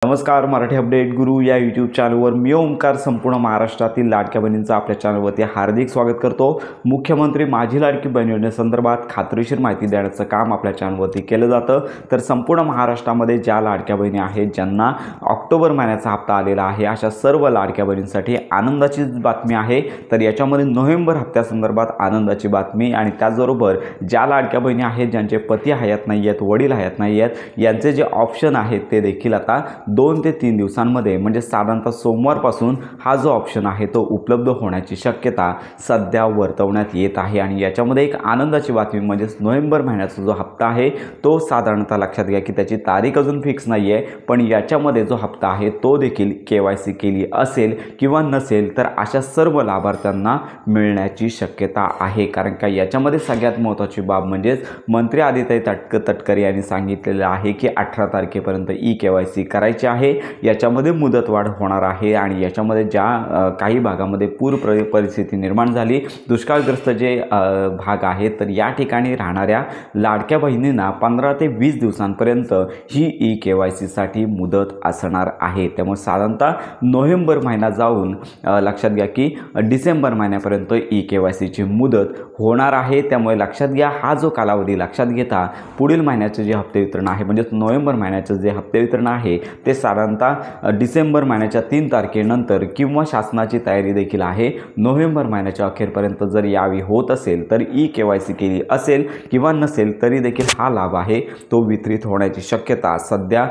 नमस्कार, मराठी अपडेट गुरु या यूट्यूब चॅनलवर मी ओमकार संपूर्ण महाराष्ट्रातील लाडक्या बहिणींचं आपल्या चॅनलवरती हार्दिक स्वागत करतो। मुख्यमंत्री माझी लाडकी बहीण योजनेसंदर्भात खात्रीशीर माहिती देण्याचं काम आपल्या चॅनलवरती केलं जातं। तर संपूर्ण महाराष्ट्रामध्ये ज्या लाडक्या बहिणी आहेत ज्यांना ऑक्टोबर महिन्याचा हप्ता आलेला आहे अशा सर्व लाडक्या बहिणींसाठी आनंदाची बातमी आहे। तर याच्यामध्ये नोव्हेंबर हप्त्यासंदर्भात आनंदाची बातमी आणि त्याचबरोबर ज्या लाडक्या बहिणी आहेत ज्यांचे पती हयात नाही आहेत, वडील हयात नाही आहेत, यांचे जे ऑप्शन आहेत ते देखील आता 2 ते 3 दिवसांमध्ये म्हणजे साधारणतः सोमवारपासून हा जो ऑप्शन आहे तो उपलब्ध होण्याची शक्यता सध्या वर्तवण्यात येत आहे। आणि याच्यामध्ये एक आनंदाची बातमी म्हणजे नोव्हेंबर महिन्याचा जो हप्ता आहे तो साधारणतः लक्षात घ्या की त्याची तारीख अजून फिक्स नाही आहे, पण याच्यामध्ये जो हप्ता आहे तो देखील KYC केली असेल किंवा नसेल तर अशा सर्व लाभार्थ्यांना मिळण्याची शक्यता आहे। कारण का याच्यामध्ये सगळ्यात महत्त्वाची बाब म्हणजे मंत्री आदित्य तटकरे यांनी सांगितलेलं आहे की 18 तारखेपर्यंत KYC करायची आहे। याच्यामध्ये मुदतवाढ होणार आहे आणि याच्यामध्ये ज्या काही भागामध्ये पूर परिस्थिती निर्माण झाली, दुष्काळग्रस्त जे भाग आहेत, तर या ठिकाणी राहणाऱ्या लाडक्या बहिणींना 15 ते 20 दिवसांपर्यंत ही KYC साठी मुदत असणार आहे। त्यामुळे साधारणतः नोव्हेंबर महिना जाऊन लक्षात घ्या की डिसेंबर महिन्यापर्यंत KYC ची मुदत होणार आहे। त्यामुळे लक्षात घ्या हा जो कालावधी लक्षात घेता पुढील महिन्याचे जे हप्ते वितरण आहे म्हणजे नोव्हेंबर महिन्याचे जे हप्ते वितरण आहे ते साधारणतः डिसेंबर महिन्याच्या 3 तारखेनंतर किंवा शासनाची तयारी देखील आहे नोव्हेंबर महिन्याच्या अखेरपर्यंत जर यावी होत असेल तर KYC केली असेल किंवा नसेल तरी देखील हा लाभ आहे तो वितरित होण्याची शक्यता सध्या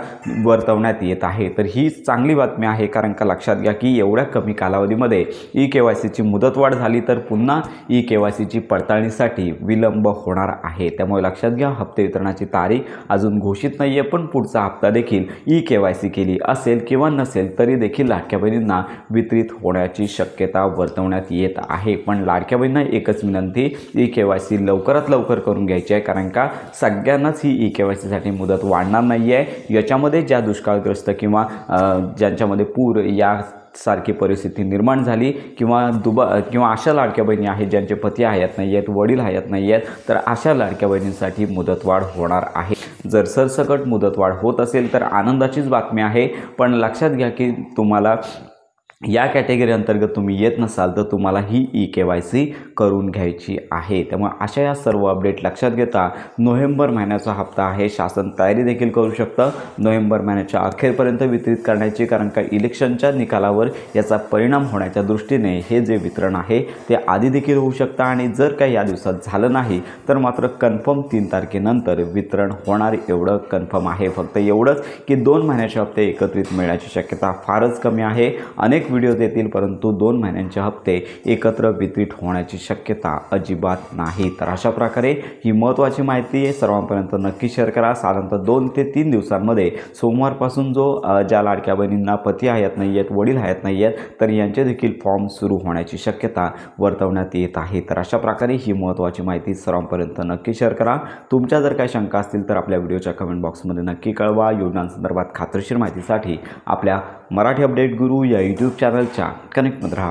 वर्तवण्यात येत आहे। तर ही चांगली बातमी आहे कारण का लक्षात घ्या की एवढ्या कमी कालावधीमध्ये KYC ची मुदतवाढ झाली तर पुन्हा KYC ची पडताळणीसाठी विलंब होणार आहे। त्यामुळे लक्षात घ्या हप्ते वितरणाची तारीख अजून घोषित नाही आहे, पण पुढचा हप्ता देखील KYC केली असेल किंवा नसेल तरी देखील लाडक्या बहिणींना वितरित होण्याची शक्यता वर्तवण्यात येत आहे। पण लाडक्या बहिणींना एकच विनंती, KYC लवकरात लवकर करून घ्यायची आहे कारण का सगळ्यांनाच ही KYC साठी मुदत वाढणार नाही आहे। याच्यामध्ये ज्या दुष्काळग्रस्त किंवा ज्यांच्यामध्ये पूर या सारखी परिस्थिती निर्माण झाली किंवा अशा लाडक्या बहिणी आहेत ज्यांचे पती हयात नाही आहेत, वडील हयात नाही आहेत, तर अशा लाडक्या बहिणींसाठी मुदतवाढ होणार आहे। जर सरसकट मुदतवाढ होत असेल तर आनंदाचीच बातमी आहे, पण लक्षात घ्या की तुम्हाला या कॅटेगरी अंतर्गत तुम्ही येत नसाल तर तुम्हाला ही KYC करून घ्यायची आहे। त्यामुळे अशा या सर्व अपडेट लक्षात घेता नोव्हेंबर महिन्याचा हप्ता आहे, शासन तयारी देखील करू शकतं नोव्हेंबर महिन्याच्या अखेरपर्यंत वितरित करण्याची, कारण का इलेक्शनच्या निकालावर याचा परिणाम होण्याच्या दृष्टीने हे जे वितरण आहे ते आधी देखील होऊ शकतं आणि जर काही या दिवसात झालं नाही तर मात्र कन्फर्म 3 तारखेनंतर वितरण होणार एवढं कन्फर्म आहे। फक्त एवढंच की 2 महिन्याचे हप्ते एकत्रित मिळण्याची शक्यता फारच कमी आहे। अनेक व्हिडिओ येतील परंतु 2 महिन्यांचे हप्ते एकत्र वितरित होण्याची शक्यता अजिबात नाही। तर अशा प्रकारे ही महत्त्वाची माहिती सर्वांपर्यंत नक्की शेअर करा। साधारणतः 2 ते 3 दिवसांमध्ये सोमवारपासून ज्या लाडक्या बहिणींना पती हयात नाही आहेत, वडील हयात नाही आहेत, तर यांचे देखील फॉर्म सुरू होण्याची शक्यता वर्तवण्यात येत आहे। तर अशा प्रकारे ही महत्त्वाची माहिती सर्वांपर्यंत नक्की शेअर करा। तुमच्या जर काही शंका असतील तर आपल्या व्हिडिओच्या कमेंट बॉक्समध्ये नक्की कळवा। योजनांसंदर्भात खात्रीशीर माहितीसाठी आपल्या मराठी अपडेट गुरु या यूट्यूब चॅनलच्या कनेक्टमध्ये राहा।